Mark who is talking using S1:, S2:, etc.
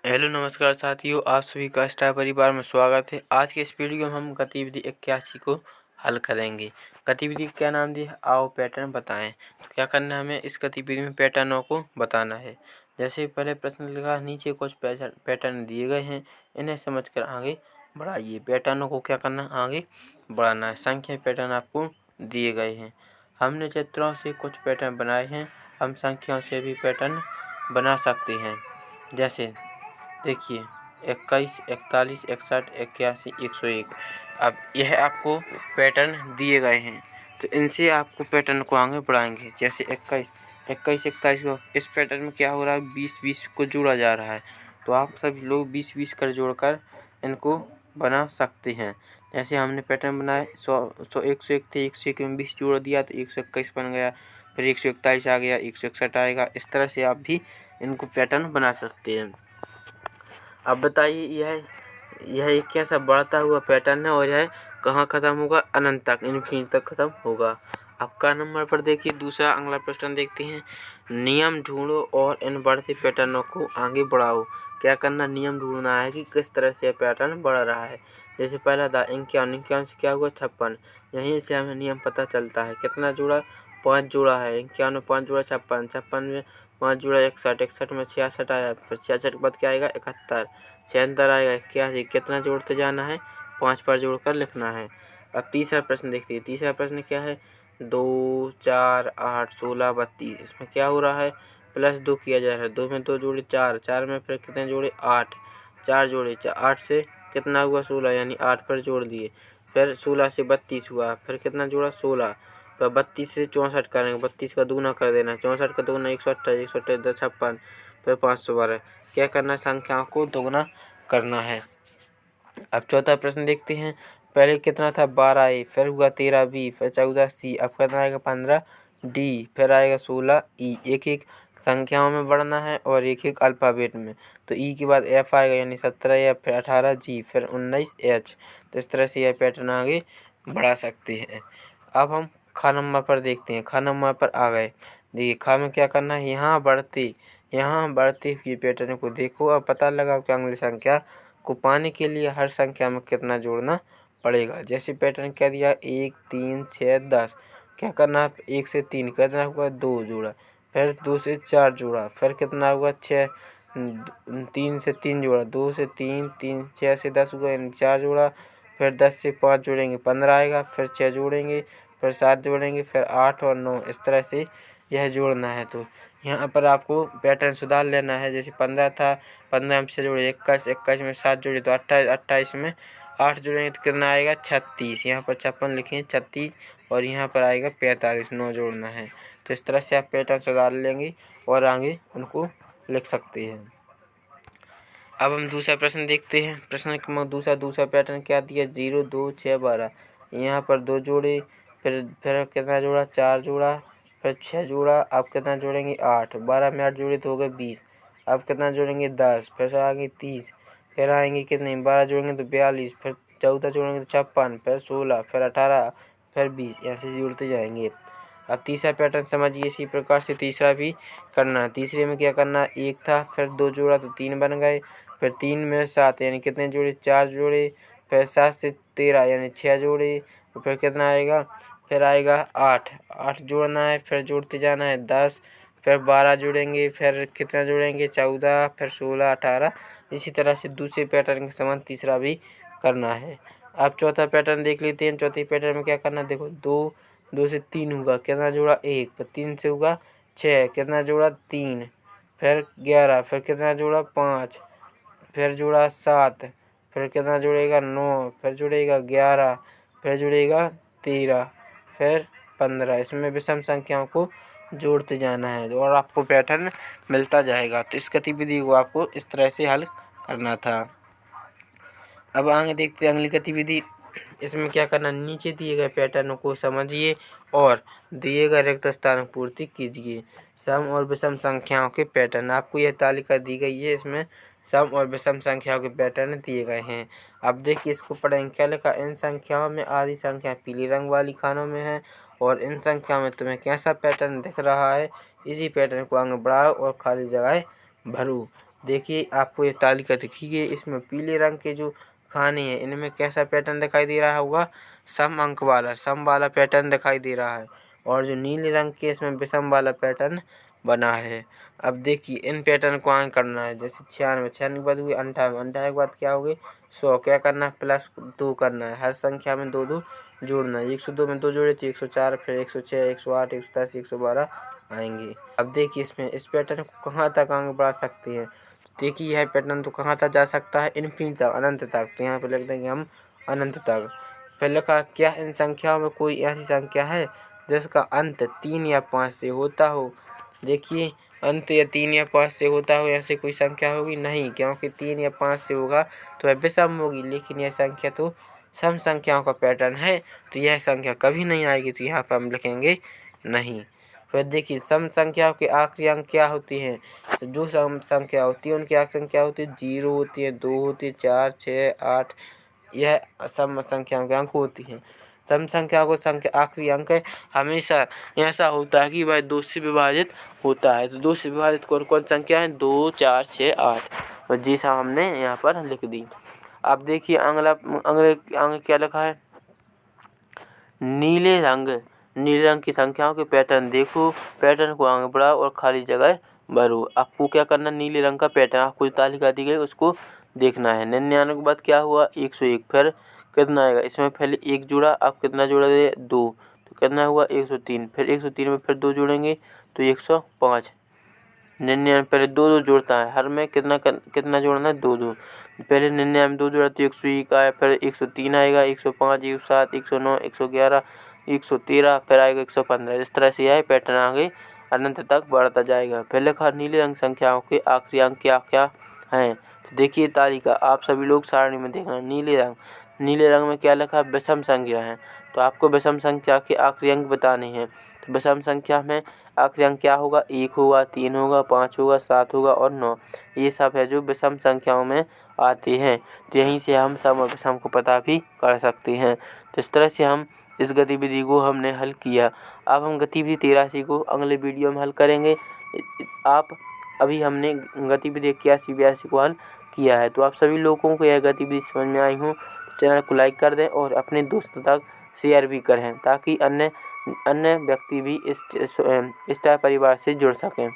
S1: Hello नमस्कार साथियों, आप सभी का स्टार परिवार में स्वागत है। आज के इस वीडियो में हम गतिविधि 81 को हल करेंगे। गतिविधि क्या नाम दिया है? आओ पैटर्न बताएं। तो क्या करना है हमें? इस गतिविधि में पैटर्नों को बताना है। जैसे पहले प्रश्न लिखा, नीचे कुछ पैटर्न दिए गए हैं, इन्हें समझकर आगे बढ़ाइए। पैटर्नों को क्या करना, आगे बढ़ाना है। संख्या पैटर्न आपको दिए गए हैं। हमने चित्रों से कुछ पैटर्न बनाए हैं, हम संख्याओं से भी पैटर्न बना सकते हैं। जैसे देखिए 21, 41, 61, 81, 101। अब यह आपको पैटर्न दिए गए हैं, तो इनसे आपको पैटर्न को आगे बढ़ाएंगे। जैसे 21, 21, 41 को इस पैटर्न में क्या हो रहा है, 20, 20 को जोड़ा जा रहा है। तो आप सभी लोग 20, 20 कर जोड़कर इनको बना सकते हैं। जैसे हमने पैटर्न बनाए 101 थे, 101 में 20 जोड़ दिया तो 121 बन गया। फिर 141 आ गया, 161 आएगा। इस तरह से आप भी इनको पैटर्न बना सकते हैं। अब बताइए यह एक कैसा बढ़ता हुआ पैटर्न है और यह कहाँ खत्म होगा? अनंत तक, इन्फिनिटी तक खत्म होगा। अब का नंबर पर देखिए, दूसरा अगला प्रश्न देखते हैं। नियम ढूंढो और इन बढ़ते पैटर्नों को आगे बढ़ाओ। क्या करना? नियम ढूंढना है कि किस तरह से पैटर्न बढ़ रहा है। जैसे पहला था 51, 51 से क्या हुआ? 56। यहीं से हमें नियम पता चलता है। कितना जुड़ा? 5 जुड़ा है। 51 में 5 जुड़ा 56, 56 में 5 जुड़ा 61, 61 में 66 आया। फिर 66 के बाद क्या आएगा? 71, 76 आएगा। 81, कितना जोड़ते जाना है? 5 पर जोड़कर लिखना है। अब तीसरा प्रश्न देखते हैं। तीसरा प्रश्न क्या है? 2, 4, 8, 16, 32। इसमें क्या हो रहा है? +2 किया जा रहा है। 2 में 2 जोड़े 4, 4 में फिर कितने जोड़े? 8, 4 जोड़े 8 से कितना हुआ? 16, यानी 8 पर जोड़ दिए। फिर 16 से 32 हुआ, फिर कितना जोड़ा? 16। तो 32 से 64 करेंगे, 32 का दूना कर देना, 64 का दूना 128, 128 10 56, फिर 512। क्या करना? संख्याओं को दोगुना करना है। अब चौथा प्रश्न देखते हैं। पहले कितना था? 12 ए, फिर हुआ 13 बी, फिर 14 सी, अब कितना आएगा? 15 डी, फिर आएगा 16 ई। एक एक संख्याओं में बढ़ना है और एक एक अल्फ़ाबेट में। तो ई के बाद एफ आएगा, यानी 17 एफ, फिर 18 जी, फिर 19 एच। तो इस तरह से यह पैटर्न आगे बढ़ा सकते हैं। अब हम खा नंबर पर देखते हैं। खा नंबर पर आ गए। देखिए खा में क्या करना है? यहाँ बढ़ते हुए पैटर्न को देखो और पता लगाओ कि अगली संख्या को पाने के लिए हर संख्या में कितना जोड़ना पड़ेगा। जैसे पैटर्न क्या दिया? 1, 3, 6, 10। क्या करना है? 1 से 3 कितना हुआ? 2 जोड़ा। फिर 2 से 4 जोड़ा, फिर कितना हुआ? 6। 3 से 3 जोड़ा, 2 से 3, 3, 6 से 10 हुआ, यानी 4 जोड़ा। फिर 10 से 5 जोड़ेंगे 15 आएगा, फिर 6 जोड़ेंगे, फिर 7 जोड़ेंगे, फिर 8 और 9। इस तरह से यह जोड़ना है। तो यहाँ पर आपको पैटर्न सुधार लेना है। जैसे 15 था, 15 में 6 जोड़े 21, 21 में 7 जोड़े तो 28, 28 में 8 जोड़ेंगे तो कितना आएगा? 36। यहाँ पर 56 लिखेंगे, 36, और यहाँ पर आएगा 45, 9 जोड़ना है। तो इस तरह से आप पैटर्न सुधार लेंगे और आगे उनको लिख सकते हैं। अब हम दूसरा प्रश्न देखते हैं। प्रश्न क्रमांक दूसरा पैटर्न क्या दिया? 0, 2, 6, 12। यहाँ पर 2 जोड़े, फिर कितना जोड़ा? 4 जोड़ा, फिर 6 जोड़ा, अब कितना जोड़ेंगे? 8। 12 में 8 जोड़े तो हो गए 20। अब कितना जोड़ेंगे? 10, फिर आएंगे 30, फिर आएंगे कितने? 12 जोड़ेंगे तो 42, फिर 14 जोड़ेंगे तो 56, फिर 16, फिर 18, फिर 20। ऐसे जोड़ते जाएंगे। अब तीसरा पैटर्न समझिए। इसी प्रकार से तीसरा भी करना है। तीसरे में क्या करना? 1 था, फिर 2 जोड़ा तो 3 बन गए, फिर 3 में 7, यानी कितने जोड़े? 4 जोड़े, फिर 7 से 13, यानी 6 जोड़े, तो फिर कितना आएगा? फिर आएगा 8, 8 जोड़ना है, फिर जोड़ते जाना है 10, फिर 12 जोड़ेंगे, फिर कितना जोड़ेंगे? 14, फिर 16, 18। इसी तरह से दूसरे पैटर्न के समान तीसरा भी करना है। अब चौथा पैटर्न देख लेते हैं। चौथे पैटर्न में क्या करना? देखो 2 से 3 होगा, कितना जोड़ा? 1, फिर 3 से होगा 6, कितना जोड़ा? 3, फिर 11, फिर कितना जोड़ा? 5, फिर जोड़ा 7, फिर कितना जुड़ेगा? 9, फिर जुड़ेगा 11, फिर जुड़ेगा 13, फिर 15। इसमें विषम संख्याओं को जोड़ते जाना है और आपको पैटर्न मिलता जाएगा। तो इस गतिविधि को आपको इस तरह से हल करना था। अब आगे देखते हैं अगली गतिविधि। इसमें क्या करना? नीचे दिए गए पैटर्न को समझिए और दिए गए रिक्त स्थान पूर्ति कीजिए। सम और विषम संख्याओं के पैटर्न, आपको यह तालिका दी गई है। इसमें सम और विषम संख्याओं के पैटर्न दिए गए हैं। अब देखिए इसको पढ़ेंगे। क्या लिखा? इन संख्याओं में आधी संख्या पीले रंग वाली खानों में है और इन संख्या में तुम्हें कैसा पैटर्न दिख रहा है? इसी पैटर्न को आगे बढ़ाओ और खाली जगह भरो। देखिए आपको ये तालिका दिखिए, इसमें पीले रंग के जो खाने हैं इनमें कैसा पैटर्न दिखाई दे रहा होगा, सम अंक वाला, सम वाला पैटर्न दिखाई दे रहा है। और जो नीले रंग के इसमें विषम वाला पैटर्न बना है। अब देखिए इन पैटर्न को आगे करना है, जैसे 96, 96 के बाद हुई 58, 58 के बाद क्या हो गई 100, क्या करना है +2 करना है, हर संख्या में 2 2 जोड़ना है। 102 में 2 जोड़े तो 104, फिर 106, 108, 110, 112 आएंगे। अब देखिए इसमें इस पैटर्न को कहाँ तक आगे बढ़ा सकते हैं। देखिए यह पैटर्न तो कहाँ तक जा सकता है, इन्फिनिटी तक, अनंत तक। तो यहाँ पे लिख देंगे हम अनंत तक। फिर लिखा क्या इन संख्याओं में कोई ऐसी संख्या है जिसका अंत 3 या 5 से होता हो। देखिए अंत या 3 या 5 से होता हो, ऐसी कोई संख्या होगी नहीं, क्योंकि 3 या 5 से होगा तो वह विषम होगी। लेकिन यह संख्या तो सम संख्याओं का पैटर्न है, तो यह संख्या कभी नहीं आएगी। तो यहाँ पर हम लिखेंगे नहीं। फिर देखिए सम संख्याओं के आखिरी अंक क्या होती हैं। जो सम संख्या होती है उनकी आखिरी अंक क्या होती है, 0 होती है, 2 होती है, 4, 6, 8, यह सम संख्याओं के अंक होती हैं। सम संख्या को संख्या आखिरी अंक हमेशा ऐसा होता है कि वह 2 से विभाजित होता है। तो 2 से विभाजित कौन कौन संख्या है, 2, 4, 6, 8। और जी साहब हमने यहाँ पर लिख दी। अब देखिए अगला अंग क्या लिखा है, नीले रंग की संख्याओं के पैटर्न देखो, पैटर्न को आगे बढ़ाओ और खाली जगह भरो। आपको क्या करना, नीले रंग का पैटर्न आपको तालिका दी गई उसको देखना है। 99 के बाद क्या हुआ 101, फिर कितना आएगा, इसमें पहले 1 जोड़ा, अब कितना जोड़ा दे 2, तो कितना हुआ 103, फिर 103 में फिर 2 जोड़ेंगे तो 105। 99 पहले 2 2 जोड़ता है, हर में कितना जोड़ना है 2 2। पहले 99 में 2 जोड़ा तो 101 आया, फिर 103 आएगा, 105, 107, 109, 111, 113, फिर आएगा 115। इस तरह से यह पैटर्न आगे अनंत तक बढ़ता जाएगा। फिर लिखा नीले रंग संख्याओं के आखिरी अंक क्या क्या हैं। तो देखिए तालिका, आप सभी लोग सारणी में देखना। नीले रंग में क्या लिखा है, विषम संख्या है। तो आपको विषम संख्या के आखिरी अंक बताने हैं। तो विषम संख्या में आखिरी अंक क्या होगा, 1 होगा, 3 होगा, 5 होगा, 7 होगा और 9। ये सब है जो विषम संख्याओं में आते हैं। तो यहीं से हम सम और विषम को पता भी कर सकते हैं। तो इस तरह से हम इस गतिविधि को हमने हल किया। अब हम गतिविधि 83 को अगले वीडियो में हल करेंगे। आप अभी हमने गतिविधि 81, 82 को हल किया है। तो आप सभी लोगों को यह गतिविधि समझ में आई हो, चैनल को लाइक कर दें और अपने दोस्तों तक शेयर भी करें, ताकि अन्य व्यक्ति भी इस परिवार से जुड़ सकें।